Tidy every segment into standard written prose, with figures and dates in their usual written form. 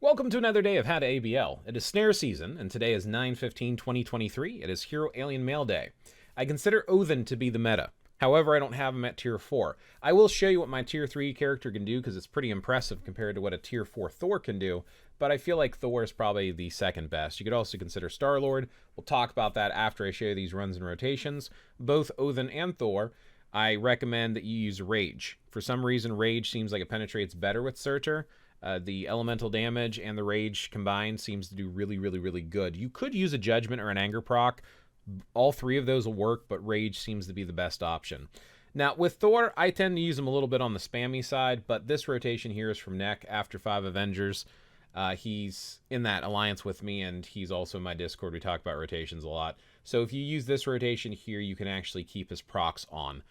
Welcome to another day of How to ABL. It is snare season, and today is 9/15/2023. It is Hero Alien Mail Day. I consider Odin to be the meta. However, I don't have him at tier 4. I will show you what my tier 3 character can do because it's pretty impressive compared to what a tier 4 Thor can do, but I feel like Thor is probably the second best. You could also consider Star-Lord. We'll talk about that after I show you these runs and rotations. Both Odin and Thor, I recommend that you use Rage. For some reason, Rage seems like it penetrates better with Surtur. The elemental damage and the rage combined seems to do really good. You could use a judgment or an anger proc. All three of those will work, but rage seems to be the best option. Now, with Thor, I tend to use him a little bit on the spammy side, but this rotation here is from Neck after 5 Avengers. He's in that alliance with me, and he's also in my Discord. We talk about rotations a lot. So if you use this rotation here, you can actually keep his procs on.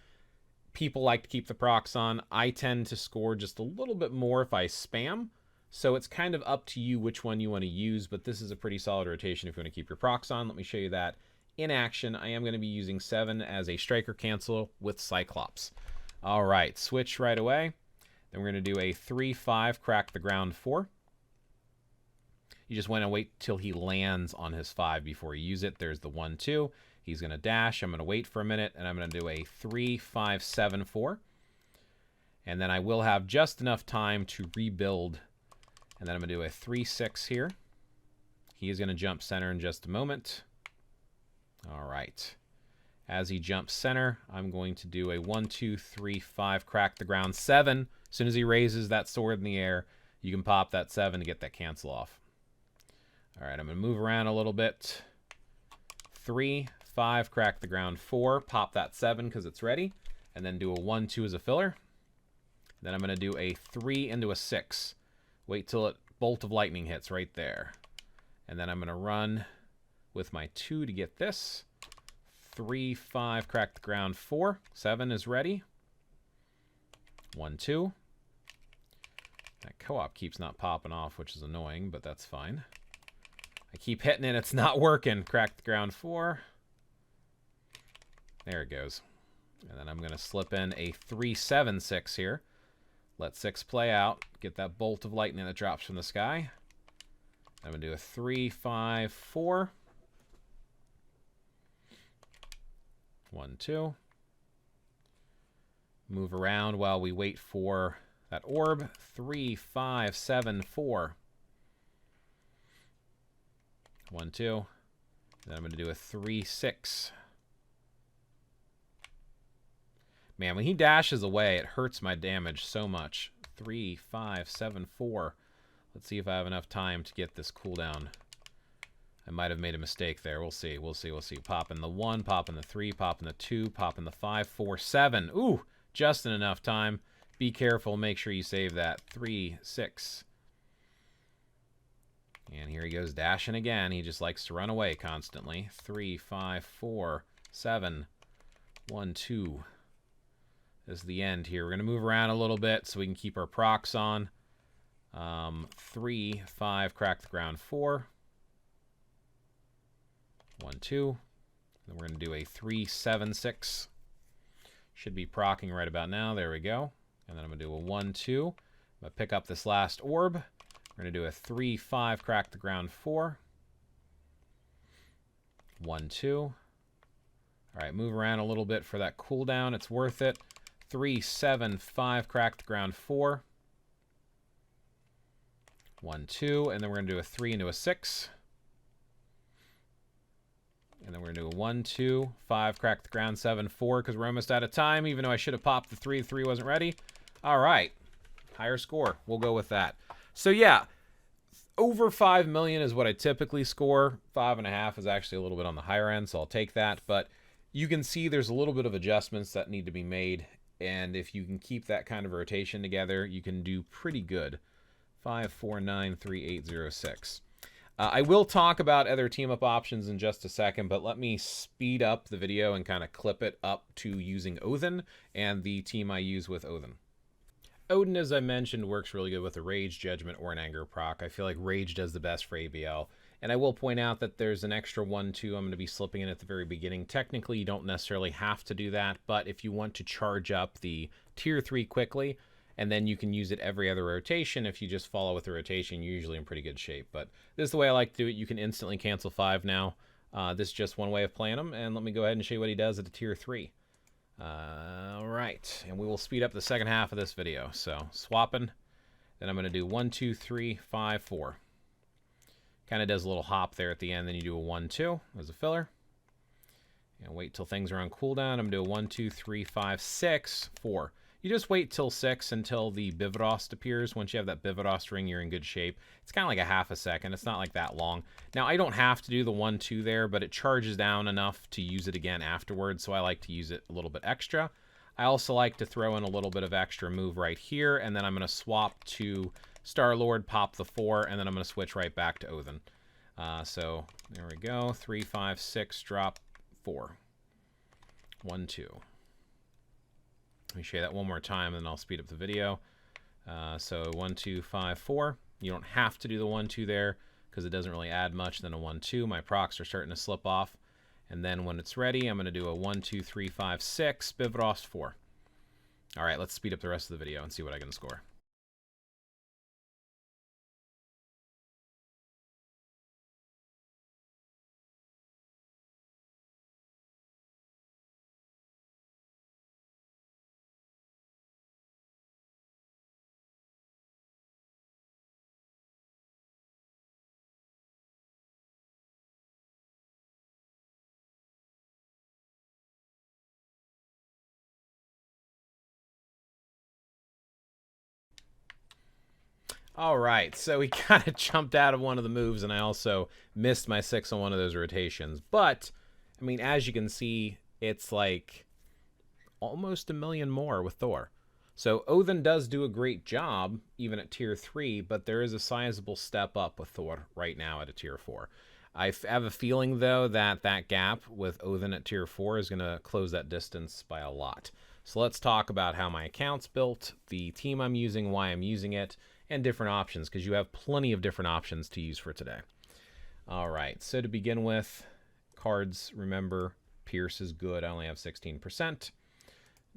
People like to keep the procs on. I tend to score just a little bit more if I spam. So it's kind of up to you which one you want to use, but this is a pretty solid rotation if you want to keep your procs on. Let me show you that in action. I am going to be using 7 as a striker cancel with Cyclops. All right, switch right away. Then we're going to do a 3-5 crack the ground 4. You just want to wait till he lands on his 5 before you use it. There's the 1-2. He's going to dash. I'm going to wait for a minute, and I'm going to do a 3-5-7-4. And then I will have just enough time to rebuild. And then I'm going to do a 3-6 here. He is going to jump center in just a moment. All right. As he jumps center, I'm going to do a 1-2-3-5 crack the ground 7. As soon as he raises that sword in the air, you can pop that 7 to get that cancel off. All right, I'm going to move around a little bit. 3-5 crack the ground 4, pop that 7 because it's ready, and then do a 1-2 as a filler. Then I'm going to do a 3 into a 6. Wait till it bolt of lightning hits right there. And then I'm going to run with my 2 to get this. 3-5 crack the ground 4. 7 is ready. 1-2. That co-op keeps not popping off, which is annoying, but that's fine. I keep hitting it, it's not working. Crack the ground 4. There it goes. And then I'm going to slip in a 3-7-6 here. Let 6 play out. Get that bolt of lightning that drops from the sky. I'm going to do a 3-5-4. 1-2. Move around while we wait for that orb. 3-5-7-4. 1-2. Then I'm going to do a 3-6. Man, when he dashes away, it hurts my damage so much. 3-5-7-4. Let's see if I have enough time to get this cooldown. I might have made a mistake there. We'll see. We'll see. Popping the 1, popping the 3, popping the 2, popping the 5-4-7. Ooh, just in enough time. Be careful. Make sure you save that. 3-6. And here he goes dashing again. He just likes to run away constantly. 3-5-4-7. 1-2. This is the end here. We're going to move around a little bit so we can keep our procs on. 3-5 crack the ground 4. 1-2. Then we're going to do a 3-7-6. Should be procking right about now. There we go. And then I'm going to do a 1-2. I'm going to pick up this last orb. We're going to do a 3-5 crack the ground 4. 1-2. All right, move around a little bit for that cooldown. It's worth it. 3-7-5 crack the ground 4. 1-2. And then we're going to do a 3 into a 6. And then we're going to do a 1-2, 5 crack the ground 7-4 because we're almost out of time, even though I should have popped the 3. The 3 wasn't ready. All right. Higher score. We'll go with that. So yeah, over 5 million is what I typically score. 5.5 is actually a little bit on the higher end, so I'll take that. But you can see there's a little bit of adjustments that need to be made. And if you can keep that kind of rotation together, you can do pretty good. 5, 4, 9, 3, 8, 0, 6. I will talk about other team-up options in just a second, but let me speed up the video and kind of clip it up to using Odin and the team I use with Odin. Odin, as I mentioned, works really good with a Rage, Judgment, or an Anger proc. I feel like Rage does the best for ABL. And I will point out that there's an extra 1-2 I'm going to be slipping in at the very beginning. Technically, you don't necessarily have to do that, but if you want to charge up the Tier 3 quickly, and then you can use it every other rotation. If you just follow with the rotation, you're usually in pretty good shape. But this is the way I like to do it. You can instantly cancel 5 now. This is just one way of playing him, and let me go ahead and show you what he does at a tier 3. All right, and we will speed up the second half of this video. So swapping, then I'm going to do 1, 2, 3, 5, 4. Kind of does a little hop there at the end, then you do a 1, 2 as a filler. And wait till things are on cooldown. I'm going to do a 1, 2, 3, 5, 6, 4. You just wait till 6 until the Bifrost appears. Once you have that Bifrost ring, you're in good shape. It's kind of like a half a second. It's not like that long. Now, I don't have to do the 1, 2 there, but it charges down enough to use it again afterwards, so I like to use it a little bit extra. I also like to throw in a little bit of extra move right here, and then I'm going to swap to Star-Lord, pop the 4, and then I'm going to switch right back to Odin. So there we go. 3, 5, 6, drop 4. 1, 2. Let me show you that one more time, and then I'll speed up the video. So 1, 2, 5, 4. You don't have to do the 1, 2 there because it doesn't really add much. Then a 1, 2. My procs are starting to slip off. And then when it's ready, I'm going to do a 1, 2, 3, 5, 6, Bifrost 4. All right, let's speed up the rest of the video and see what I can score. All right, so he kind of jumped out of one of the moves, and I also missed my 6 on one of those rotations. But, I mean, as you can see, it's like almost 1 million more with Thor. So Odin does do a great job, even at tier 3, but there is a sizable step up with Thor right now at a tier 4. I have a feeling, though, that that gap with Odin at tier 4 is going to close that distance by a lot. So let's talk about how my account's built, the team I'm using, why I'm using it, and different options, because you have plenty of different options to use for today. All right, so to begin with, cards, remember, Pierce is good. I only have 16%.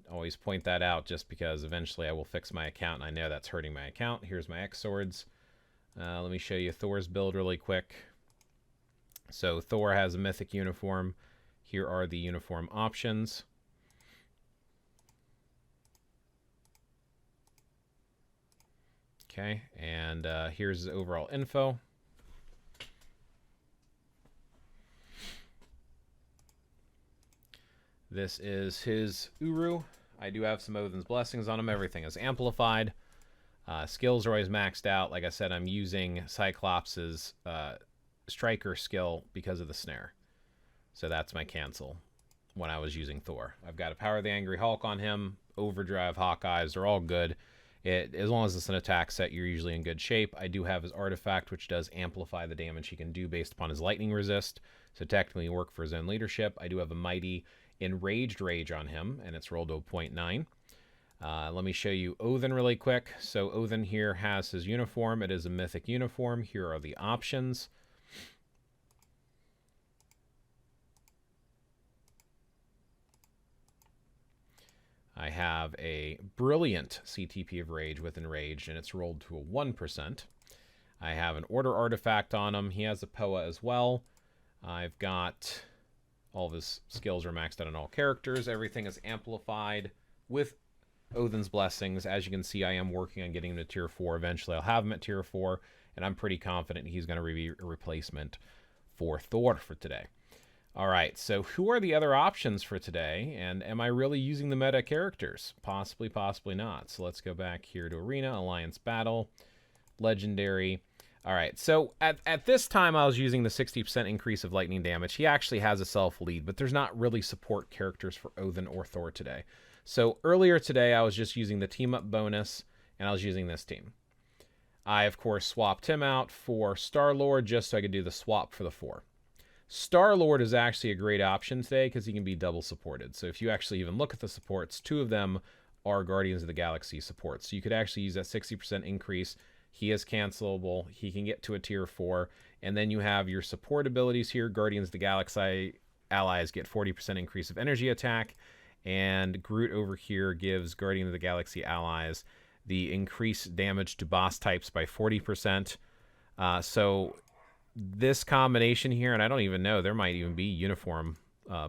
Always point that out just because eventually I will fix my account, and I know that's hurting my account. Here's my X swords. Let me show you Thor's build really quick. So Thor has a mythic uniform. Here are the uniform options. Okay, and here's his overall info. This is his Uru. I do have some Odin's Blessings on him. Everything is amplified. Skills are always maxed out. Like I said, I'm using Cyclops' Striker skill because of the snare. So that's my cancel when I was using Thor. I've got a Power of the Angry Hulk on him. Overdrive, Hawkeyes, they're all good. As long as it's an attack set, you're usually in good shape. I do have his artifact, which does amplify the damage he can do based upon his lightning resist. So technically work for his own leadership. I do have a mighty Enraged Rage on him, and it's rolled to a 0.9. Let me show you Odin really quick. So Odin here has his uniform. It is a mythic uniform. Here are the options. I have a brilliant CTP of Rage with Enraged, and it's rolled to a 1%. I have an Order artifact on him. He has a POA as well. I've got all of his skills are maxed out on all characters. Everything is amplified with Odin's Blessings. As you can see, I am working on getting him to tier 4. Eventually, I'll have him at tier 4, and I'm pretty confident he's going to be a replacement for Thor for today. All right, so who are the other options for today, and am I really using the meta characters? Possibly, possibly not. So let's go back here to Arena, Alliance Battle, Legendary. All right, so at this time, I was using the 60% increase of lightning damage. He actually has a self-lead, but there's not really support characters for Odin or Thor today. So earlier today, I was just using the team-up bonus, and I was using this team. I, of course, swapped him out for Star-Lord just so I could do the swap for the 4. Star-Lord is actually a great option today because he can be double supported. So if you actually even look at the supports, 2 of them are Guardians of the Galaxy supports. So you could actually use that 60% increase. He is cancelable. He can get to a tier 4. And then you have your support abilities here. Guardians of the Galaxy allies get 40% increase of energy attack. And Groot over here gives Guardian of the Galaxy allies the increased damage to boss types by 40%. So this combination here, and I don't even know, there might even be uniform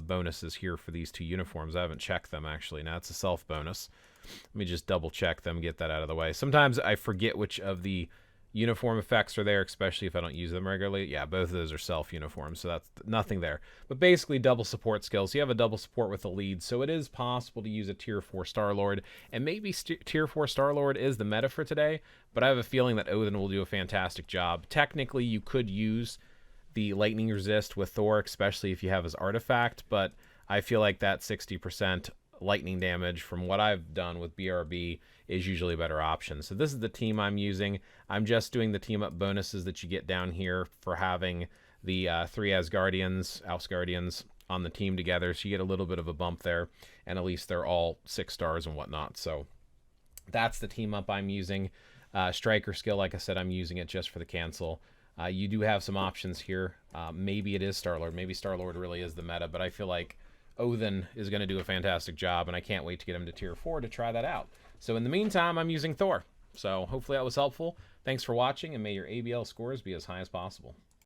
bonuses here for these two uniforms. I haven't checked them, actually. Now, it's a self bonus. Let me just double check them, get that out of the way. Sometimes I forget which of the uniform effects are there, especially if I don't use them regularly. Yeah, both of those are self uniforms, so that's nothing there. But basically, double support skills. You have a double support with a lead, so it is possible to use a tier 4 Star-Lord, and maybe tier 4 Star-Lord is the meta for today, but I have a feeling that Odin will do a fantastic job. Technically, you could use the lightning resist with Thor, especially if you have his artifact, but I feel like that 60% lightning damage from what I've done with BRB is usually a better option. So this is the team I'm using. I'm just doing the team up bonuses that you get down here for having the 3 Asgardians on the team together, so you get a little bit of a bump there, and at least they're all 6 stars and whatnot. So that's the team up I'm using. Striker skill, like I said, I'm using it just for the cancel. You do have some options here. Maybe it is Star-Lord. Maybe Star-Lord really is the meta, but I feel like Odin is going to do a fantastic job, and I can't wait to get him to tier 4 to try that out. So in the meantime, I'm using Thor. So hopefully that was helpful. Thanks for watching, and may your ABL scores be as high as possible.